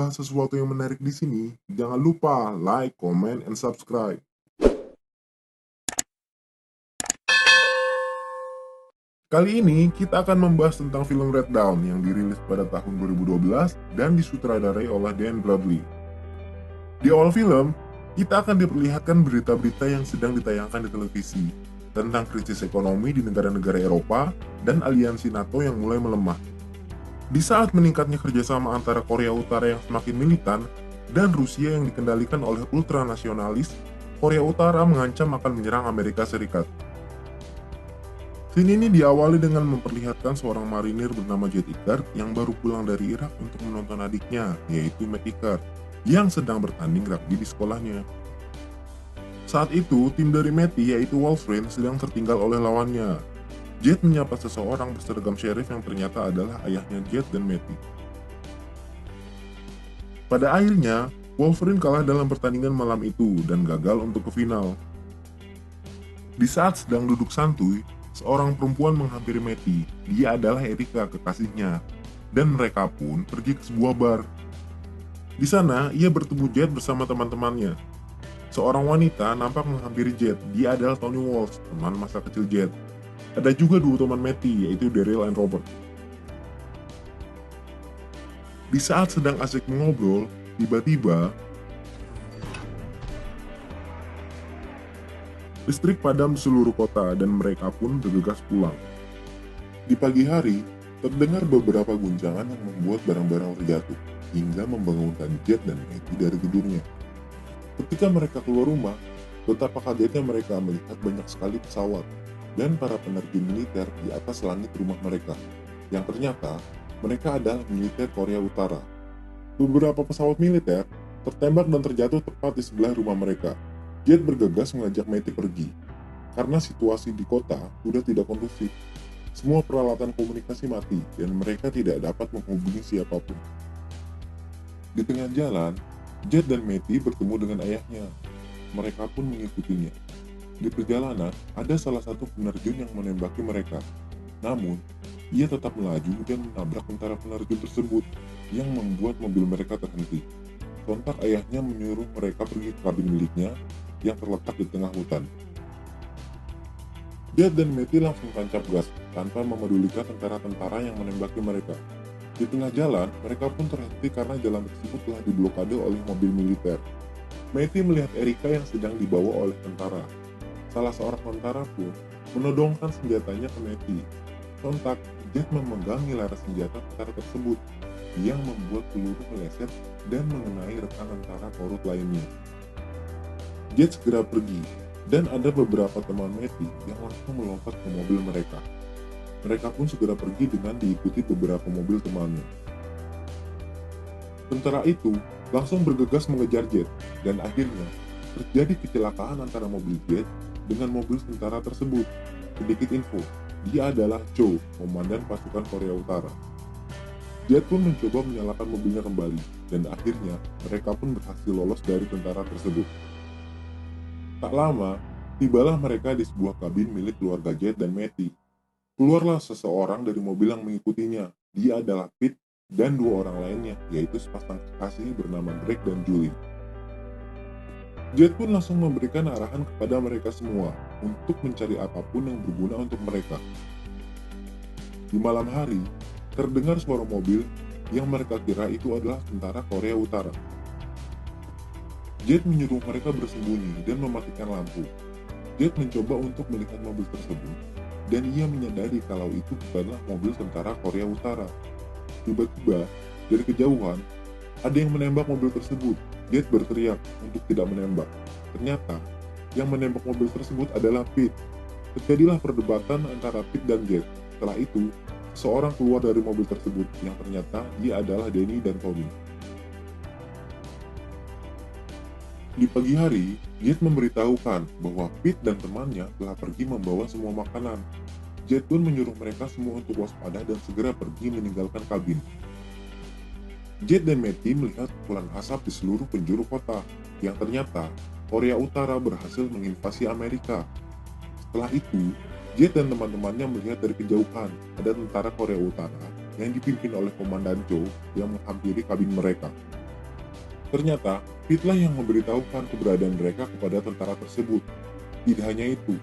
membahas sesuatu yang menarik di sini, jangan lupa like, comment, and subscribe. Kali ini kita akan membahas tentang film Red Dawn yang dirilis pada tahun 2012 dan disutradarai oleh Dan Bradley. Di awal film, kita akan diperlihatkan berita-berita yang sedang ditayangkan di televisi tentang krisis ekonomi di negara-negara Eropa dan aliansi NATO yang mulai melemah. Di saat meningkatnya kerjasama antara Korea Utara yang semakin militan dan Rusia yang dikendalikan oleh ultranasionalis, Korea Utara mengancam akan menyerang Amerika Serikat. Scene ini diawali dengan memperlihatkan seorang marinir bernama Jet Ickard yang baru pulang dari Irak untuk menonton adiknya, yaitu Matt Ickard, yang sedang bertanding rugby di sekolahnya. Saat itu, tim dari Matty yaitu Wolverine sedang tertinggal oleh lawannya. Jet menyapa seseorang berseragam sheriff yang ternyata adalah ayahnya Jet dan Matty. Pada akhirnya, Wolverine kalah dalam pertandingan malam itu dan gagal untuk ke final. Di saat sedang duduk santuy, seorang perempuan menghampiri Matty. Dia adalah Erika, kekasihnya, dan mereka pun pergi ke sebuah bar. Di sana, ia bertemu Jet bersama teman-temannya. Seorang wanita nampak menghampiri Jet. Dia adalah Tony Walsh, teman masa kecil Jet. Ada juga dua teman Matty, yaitu Daryl dan Robert. Di saat sedang asik mengobrol, tiba-tiba listrik padam di seluruh kota dan mereka pun bergegas pulang. Di pagi hari, terdengar beberapa guncangan yang membuat barang-barang terjatuh, hingga membangunkan Jet dan Matty dari gedungnya. Ketika mereka keluar rumah, betapa kagetnya mereka melihat banyak sekali pesawat dan para penerjun militer di atas langit rumah mereka, yang ternyata mereka adalah militer Korea Utara. Beberapa pesawat militer tertembak dan terjatuh tepat di sebelah rumah mereka. Jet bergegas mengajak Matty pergi, karena situasi di kota sudah tidak kondusif. Semua peralatan komunikasi mati dan mereka tidak dapat menghubungi siapapun. Di tengah jalan, Jet dan Matty bertemu dengan ayahnya. Mereka pun mengikutinya. Di perjalanan, ada salah satu penerjun yang menembaki mereka. Namun, ia tetap melaju dan menabrak tentara penerjun tersebut, yang membuat mobil mereka terhenti. Sontak ayahnya menyuruh mereka pergi ke kabin miliknya yang terletak di tengah hutan. Jet dan Matty langsung tancap gas tanpa memedulikan tentara-tentara yang menembaki mereka. Di tengah jalan, mereka pun terhenti karena jalan tersebut telah diblokade oleh mobil militer. Matty melihat Erika yang sedang dibawa oleh tentara. Salah seorang tentara pun menodongkan senjatanya ke Matty. Sontak, Jet memegangi laras senjata tentara tersebut, yang membuat peluru meleset dan mengenai rekan tentara korut lainnya. Jet segera pergi, dan ada beberapa teman Matty yang langsung melompat ke mobil mereka. Mereka pun segera pergi dengan diikuti beberapa mobil temannya. Tentara itu langsung bergegas mengejar Jet, dan akhirnya terjadi kecelakaan antara mobil Jet dengan mobil tentara tersebut. Sedikit info, dia adalah Cho, komandan pasukan Korea Utara. Jet pun mencoba menyalakan mobilnya kembali, dan akhirnya mereka pun berhasil lolos dari tentara tersebut. Tak lama, tibalah mereka di sebuah kabin milik keluarga Jet dan Matty. Keluarlah seseorang dari mobil yang mengikutinya. Dia adalah Pete dan dua orang lainnya, yaitu sepasang kekasih bernama Greg dan Julie. Jet pun langsung memberikan arahan kepada mereka semua untuk mencari apapun yang berguna untuk mereka. Di malam hari, terdengar suara mobil yang mereka kira itu adalah tentara Korea Utara. Jet menyuruh mereka bersembunyi dan mematikan lampu. Jet mencoba untuk melihat mobil tersebut, dan ia menyadari kalau itu bukanlah mobil tentara Korea Utara. Tiba-tiba, dari kejauhan, ada yang menembak mobil tersebut. Jet berteriak untuk tidak menembak. Ternyata, yang menembak mobil tersebut adalah Pete. Terjadilah perdebatan antara Pete dan Jet. Setelah itu, seorang keluar dari mobil tersebut, yang ternyata dia adalah Danny dan Tommy. Di pagi hari, Jet memberitahukan bahwa Pete dan temannya telah pergi membawa semua makanan. Jet pun menyuruh mereka semua untuk waspada dan segera pergi meninggalkan kabin. Jet dan Matty melihat kepulan asap di seluruh penjuru kota, yang ternyata Korea Utara berhasil menginvasi Amerika. Setelah itu, Jet dan teman-temannya melihat dari kejauhan ada tentara Korea Utara yang dipimpin oleh Komandan Cho yang menghampiri kabin mereka. Ternyata, Pete-lah yang memberitahukan keberadaan mereka kepada tentara tersebut. Tidak hanya itu,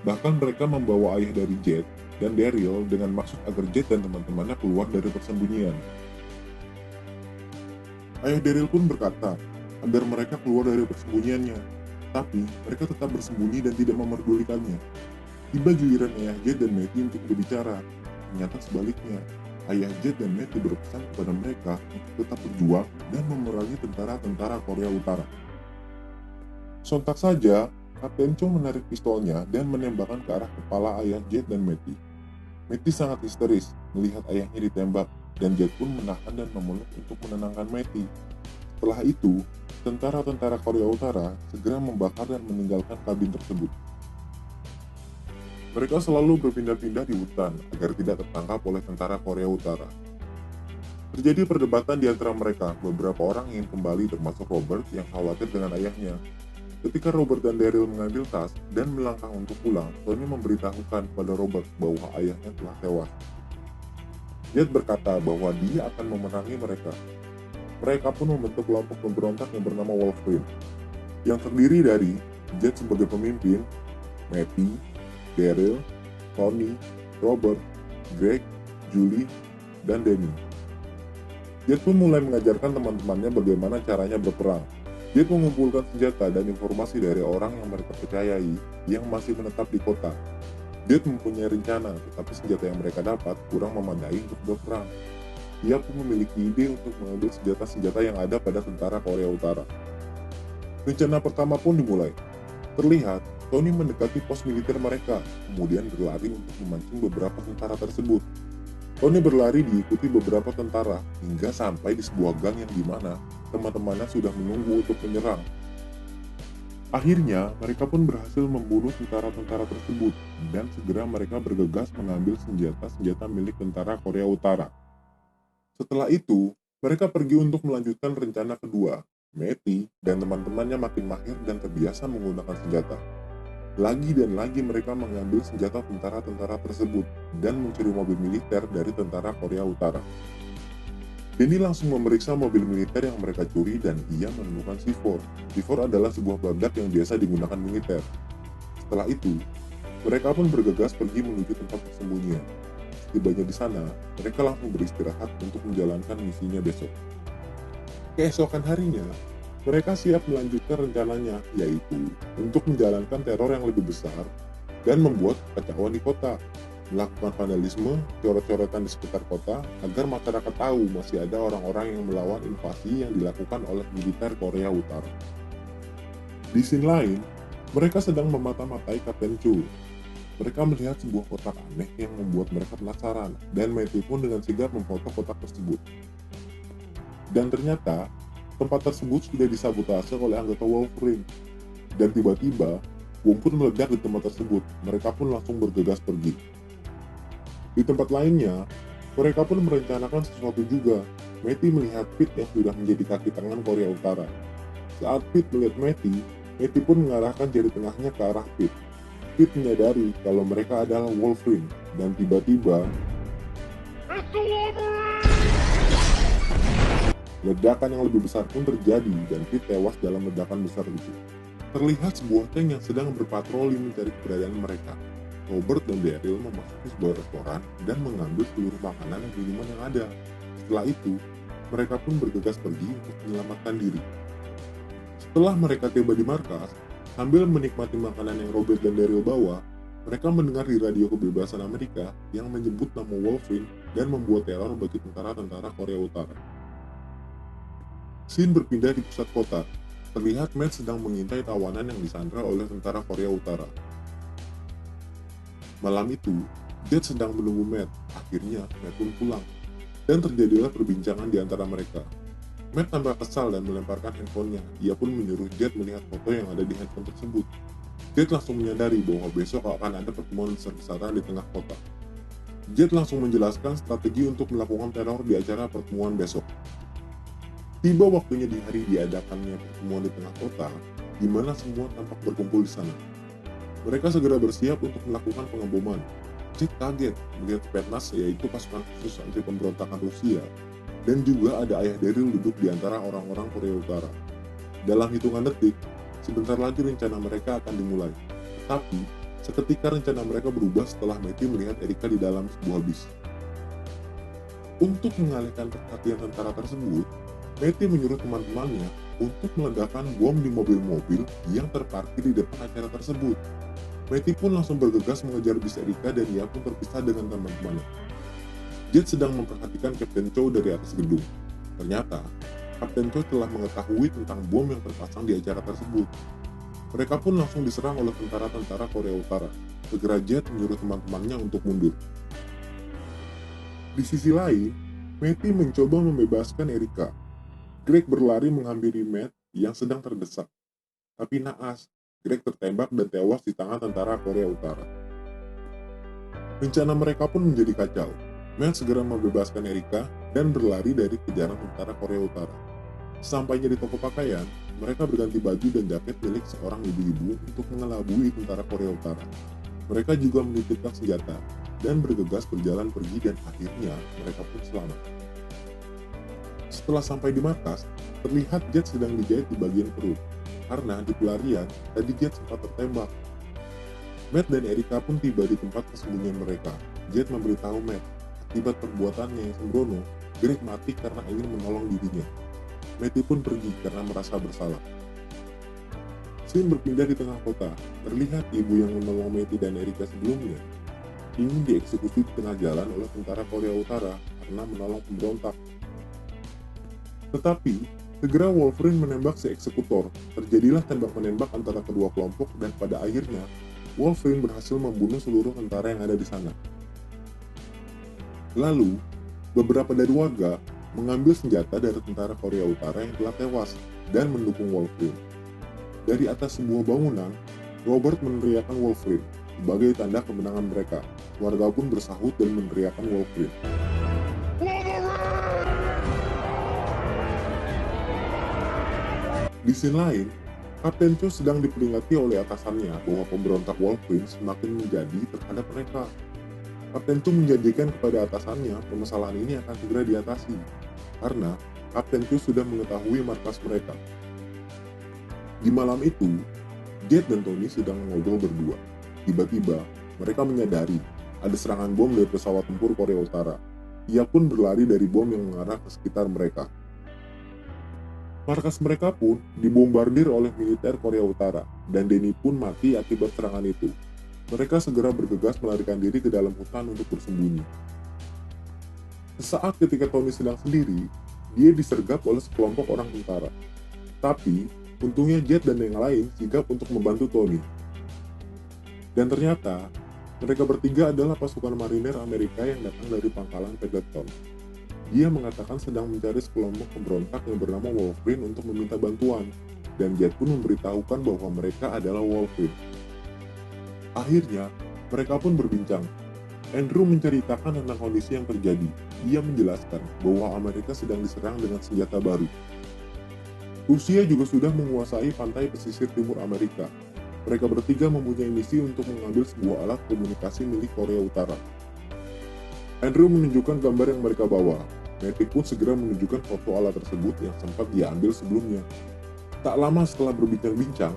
bahkan mereka membawa ayah dari Jet dan Daryl dengan maksud agar Jet dan teman-temannya keluar dari persembunyian. Ayah Daryl pun berkata agar mereka keluar dari persembunyiannya, tapi mereka tetap bersembunyi dan tidak memerdulikannya. Tiba giliran ayah Jet dan Matty untuk berbicara. Ternyata sebaliknya, ayah Jet dan Matty berpesan kepada mereka untuk tetap berjuang dan memerangi tentara-tentara Korea Utara. Sontak saja, Kapten Cho menarik pistolnya dan menembakkan ke arah kepala ayah Jet dan Matty. Matty sangat histeris melihat ayahnya ditembak, dan Jet pun menahan dan memeluk untuk menenangkan Matty. Setelah itu, tentara-tentara Korea Utara segera membakar dan meninggalkan kabin tersebut. Mereka selalu berpindah-pindah di hutan agar tidak tertangkap oleh tentara Korea Utara. Terjadi perdebatan di antara mereka, beberapa orang ingin kembali termasuk Robert yang khawatir dengan ayahnya. Ketika Robert dan Daryl mengambil tas dan melangkah untuk pulang, Tony memberitahukan kepada Robert bahwa ayahnya telah tewas. Jet berkata bahwa dia akan memenangi mereka. Mereka pun membentuk kelompok pemberontak yang bernama Wolverine, yang terdiri dari Jet sebagai pemimpin, Matty, Daryl, Tony, Robert, Greg, Julie, dan Danny. Jet pun mulai mengajarkan teman-temannya bagaimana caranya berperang. Jet mengumpulkan senjata dan informasi dari orang yang mereka percayai yang masih menetap di kota. Jet mempunyai rencana, tetapi senjata yang mereka dapat kurang memadai untuk berperang. Ia pun memiliki ide untuk mengambil senjata-senjata yang ada pada tentara Korea Utara. Rencana pertama pun dimulai. Terlihat, Tony mendekati pos militer mereka, kemudian berlari untuk memancing beberapa tentara tersebut. Tony berlari diikuti beberapa tentara, hingga sampai di sebuah gang yang dimana teman-temannya sudah menunggu untuk menyerang. Akhirnya, mereka pun berhasil membunuh tentara-tentara tersebut, dan segera mereka bergegas mengambil senjata-senjata milik tentara Korea Utara. Setelah itu, mereka pergi untuk melanjutkan rencana kedua. Matty dan teman-temannya makin mahir dan terbiasa menggunakan senjata. Lagi dan lagi mereka mengambil senjata tentara-tentara tersebut dan mencuri mobil militer dari tentara Korea Utara. Danny langsung memeriksa mobil militer yang mereka curi dan ia menemukan C4. C4 adalah sebuah peledak yang biasa digunakan militer. Setelah itu, mereka pun bergegas pergi menuju tempat persembunyian. Setibanya di sana, mereka langsung beristirahat untuk menjalankan misinya besok. Keesokan harinya, mereka siap melanjutkan rencananya, yaitu untuk menjalankan teror yang lebih besar dan membuat kekacauan di kota, melakukan vandalisme, coret-coretan di sekitar kota, agar masyarakat tahu masih ada orang-orang yang melawan invasi yang dilakukan oleh militer Korea Utara. Di scene lain, mereka sedang memata-matai Kapten Cho. Mereka melihat sebuah kotak aneh yang membuat mereka penasaran, dan Matty pun dengan sigap memfoto kotak tersebut. Dan ternyata, tempat tersebut sudah disabotase oleh anggota Wolverine. Dan tiba-tiba, bom pun meledak di tempat tersebut. Mereka pun langsung bergegas pergi. Di tempat lainnya, mereka pun merencanakan sesuatu juga. Matty melihat Pete yang sudah menjadi kaki tangan Korea Utara. Saat Pete melihat Matty, Matty pun mengarahkan jari tengahnya ke arah Pete. Pete menyadari kalau mereka adalah Wolverine, dan tiba-tiba ledakan yang lebih besar pun terjadi dan Pete tewas dalam ledakan besar itu. Terlihat sebuah tank yang sedang berpatroli mencari keberadaan mereka. Robert dan Daryl memasuki sebuah restoran dan mengambil seluruh makanan dan minuman yang ada. Setelah itu, mereka pun bergegas pergi untuk menyelamatkan diri. Setelah mereka tiba di markas, sambil menikmati makanan yang Robert dan Daryl bawa, mereka mendengar di radio kebebasan Amerika yang menyebut nama Wolverine dan membuat teror bagi tentara-tentara Korea Utara. Scene berpindah di pusat kota. Terlihat Matt sedang mengintai tawanan yang disandra oleh tentara Korea Utara. Malam itu, Jet sedang menunggu Matt. Akhirnya, Matt pun pulang. Dan terjadilah perbincangan di antara mereka. Matt tambah kesal dan melemparkan handphonenya. Ia pun menyuruh Jet melihat foto yang ada di handphone tersebut. Jet langsung menyadari bahwa besok akan ada pertemuan besar-besaran di tengah kota. Jet langsung menjelaskan strategi untuk melakukan teror di acara pertemuan besok. Tiba waktunya di hari diadakannya pertemuan di tengah kota, di mana semua tampak berkumpul di sana. Mereka segera bersiap untuk melakukan pengeboman. Jet kaget melihat Spetsnaz, yaitu pasukan khusus anti pemberontakan Rusia, dan juga ada ayah Daryl duduk di antara orang-orang Korea Utara. Dalam hitungan detik, sebentar lagi rencana mereka akan dimulai. Tetapi, seketika rencana mereka berubah setelah Matty melihat Erika di dalam sebuah bis. Untuk mengalihkan perhatian tentara tersebut, Matty menyuruh teman-temannya untuk meledakkan bom di mobil-mobil yang terparkir di depan acara tersebut. Matty pun langsung bergegas mengejar bis Erika dan ia pun terpisah dengan teman-temannya. Jet sedang memperhatikan Kapten Chow dari atas gedung. Ternyata, Kapten Chow telah mengetahui tentang bom yang terpasang di acara tersebut. Mereka pun langsung diserang oleh tentara-tentara Korea Utara. Segera Jet menyuruh teman-temannya untuk mundur. Di sisi lain, Matty mencoba membebaskan Erika. Greg berlari menghampiri Matt yang sedang terdesak. Tapi naas, Greg tertembak dan tewas di tangan tentara Korea Utara. Rencana mereka pun menjadi kacau. Matt segera membebaskan Erika dan berlari dari kejaran tentara Korea Utara. Sampainya di toko pakaian, mereka berganti baju dan jaket milik seorang ibu-ibu untuk mengelabui tentara Korea Utara. Mereka juga menitipkan senjata dan bergegas berjalan pergi dan akhirnya mereka pun selamat. Setelah sampai di markas, terlihat Jet sedang dijahit di bagian perut. Karena di pelarian, tadi Jet sempat tertembak. Matt dan Erika pun tiba di tempat persembunyian mereka. Jet memberitahu Matt, akibat perbuatannya yang sembrono, Greg mati karena ingin menolong dirinya. Matty pun pergi karena merasa bersalah. Scene berpindah di tengah kota. Terlihat ibu yang menolong Matty dan Erika sebelumnya ingin dieksekusi di tengah jalan oleh tentara Korea Utara karena menolong pemberontak. Tetapi, segera Wolverine menembak si eksekutor. Terjadilah tembak-menembak antara kedua kelompok dan pada akhirnya, Wolverine berhasil membunuh seluruh tentara yang ada di sana. Lalu, beberapa dari warga mengambil senjata dari tentara Korea Utara yang telah tewas dan mendukung Wolverine. Dari atas sebuah bangunan, Robert meneriakkan Wolverine sebagai tanda kemenangan mereka. Warga pun bersahut dan meneriakkan Wolverine. Di sisi lain, Kapten Chow sedang diperingati oleh atasannya bahwa pemberontak Wolverine semakin menjadi terhadap mereka. Kapten Chow menjanjikan kepada atasannya permasalahan ini akan segera diatasi, karena Kapten Chow sudah mengetahui markas mereka. Di malam itu, Jet dan Tony sedang mengobrol berdua. Tiba-tiba, mereka menyadari ada serangan bom dari pesawat tempur Korea Utara. Ia pun berlari dari bom yang mengarah ke sekitar mereka. Markas mereka pun dibombardir oleh militer Korea Utara, dan Denny pun mati akibat serangan itu. Mereka segera bergegas melarikan diri ke dalam hutan untuk bersembunyi. Sesaat ketika Tony sedang sendiri, dia disergap oleh sekelompok orang tentara. Tapi, untungnya Jet dan yang lain sigap untuk membantu Tony. Dan ternyata, mereka bertiga adalah pasukan marinir Amerika yang datang dari pangkalan Pendleton. Dia mengatakan sedang mencari sekelompok pemberontak yang bernama Wolverine untuk meminta bantuan, dan Jet pun memberitahukan bahwa mereka adalah Wolverine. Akhirnya, mereka pun berbincang. Andrew menceritakan tentang kondisi yang terjadi. Ia menjelaskan bahwa Amerika sedang diserang dengan senjata baru. Rusia juga sudah menguasai pantai pesisir timur Amerika. Mereka bertiga mempunyai misi untuk mengambil sebuah alat komunikasi milik Korea Utara. Andrew menunjukkan gambar yang mereka bawa. Matty pun segera menunjukkan foto alat tersebut yang sempat dia ambil sebelumnya. Tak lama setelah berbincang-bincang,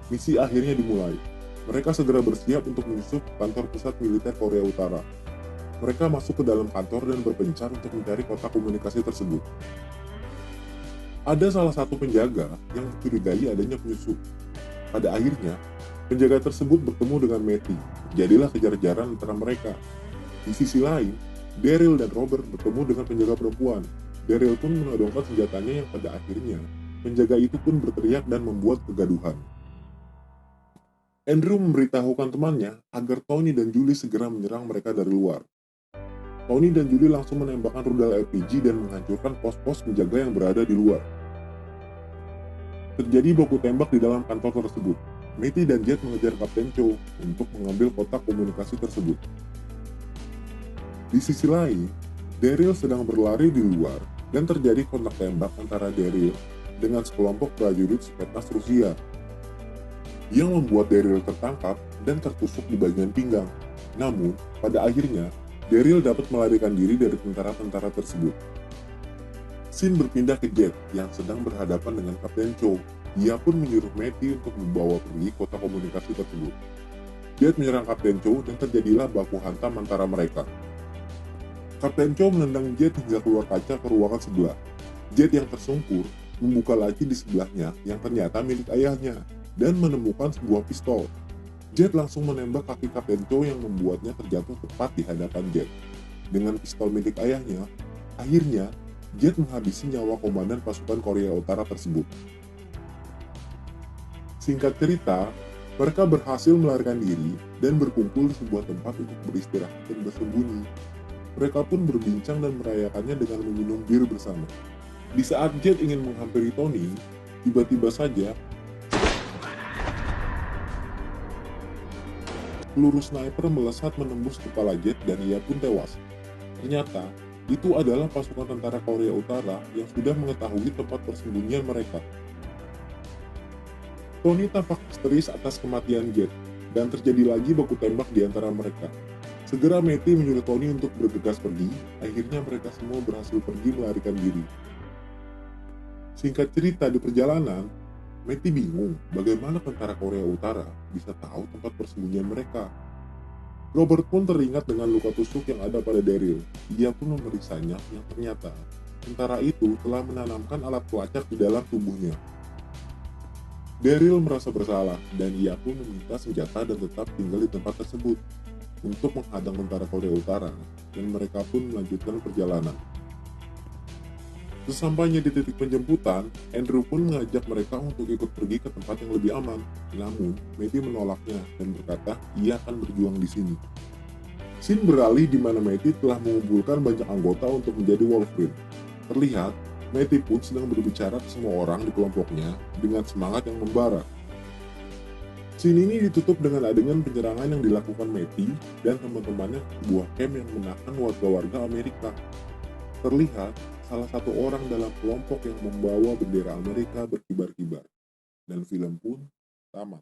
misi akhirnya dimulai. Mereka segera bersiap untuk menyusup kantor pusat militer Korea Utara. Mereka masuk ke dalam kantor dan berpencar untuk mencari kotak komunikasi tersebut. Ada salah satu penjaga yang mencurigai adanya penyusup. Pada akhirnya, penjaga tersebut bertemu dengan Matty. Jadilah kejar-kejaran antara mereka. Di sisi lain, Daryl dan Robert bertemu dengan penjaga perempuan. Daryl pun menodongkan senjatanya yang pada akhirnya, penjaga itu pun berteriak dan membuat kegaduhan. Andrew memberitahukan temannya agar Tony dan Julie segera menyerang mereka dari luar. Tony dan Julie langsung menembakkan rudal LPG dan menghancurkan pos-pos penjaga yang berada di luar. Terjadi baku tembak di dalam kantor tersebut. Matty dan Jet mengejar Kapten Chow untuk mengambil kotak komunikasi tersebut. Di sisi lain, Daryl sedang berlari di luar dan terjadi kontak tembak antara Daryl dengan sekelompok prajurit Spetsnaz Rusia yang membuat Daryl tertangkap dan tertusuk di bagian pinggang. Namun, pada akhirnya, Daryl dapat melarikan diri dari tentara-tentara tersebut. Scene berpindah ke Jet yang sedang berhadapan dengan Kapten Chow. Ia pun menyuruh Matty untuk membawa pergi kota komunikasi tersebut. Jet menyerang Kapten Chow dan terjadilah baku hantam antara mereka. Kapten Chow menendang Jet hingga keluar kaca ke ruangan sebelah. Jet yang tersungkur membuka laci di sebelahnya yang ternyata milik ayahnya dan menemukan sebuah pistol. Jet langsung menembak kaki Kapten Chow yang membuatnya terjatuh tepat di hadapan Jet. Dengan pistol milik ayahnya, akhirnya Jet menghabisi nyawa komandan pasukan Korea Utara tersebut. Singkat cerita, mereka berhasil melarikan diri dan berkumpul di sebuah tempat untuk beristirahat dan bersembunyi. Mereka pun berbincang dan merayakannya dengan meminum bir bersama. Di saat Jet ingin menghampiri Tony, tiba-tiba saja peluru sniper melesat menembus kepala Jet dan ia pun tewas. Ternyata, itu adalah pasukan tentara Korea Utara yang sudah mengetahui tempat persembunyian mereka. Tony tampak histeris atas kematian Jet, dan terjadi lagi baku tembak di antara mereka. Segera Matty menyuruh Tony untuk bergegas pergi, akhirnya mereka semua berhasil pergi melarikan diri. Singkat cerita, di perjalanan, Matty bingung bagaimana tentara Korea Utara bisa tahu tempat persembunyian mereka. Robert pun teringat dengan luka tusuk yang ada pada Daryl. Ia pun memeriksanya yang ternyata tentara itu telah menanamkan alat pelacak di dalam tubuhnya. Daryl merasa bersalah dan ia pun meminta senjata dan tetap tinggal di tempat tersebut untuk menghadang tentara Korea Utara, dan mereka pun melanjutkan perjalanan. Sesampainya di titik penjemputan, Andrew pun mengajak mereka untuk ikut pergi ke tempat yang lebih aman. Namun, Matty menolaknya dan berkata ia akan berjuang di sini. Scene beralih di mana Matty telah mengumpulkan banyak anggota untuk menjadi Wolverine. Terlihat, Matty pun sedang berbicara ke semua orang di kelompoknya dengan semangat yang membara. Scene ini ditutup dengan adegan penyerangan yang dilakukan Matty dan teman-temannya ke sebuah camp yang menahan warga-warga Amerika. Terlihat, salah satu orang dalam kelompok yang membawa bendera Amerika berkibar-kibar. Dan film pun tamat.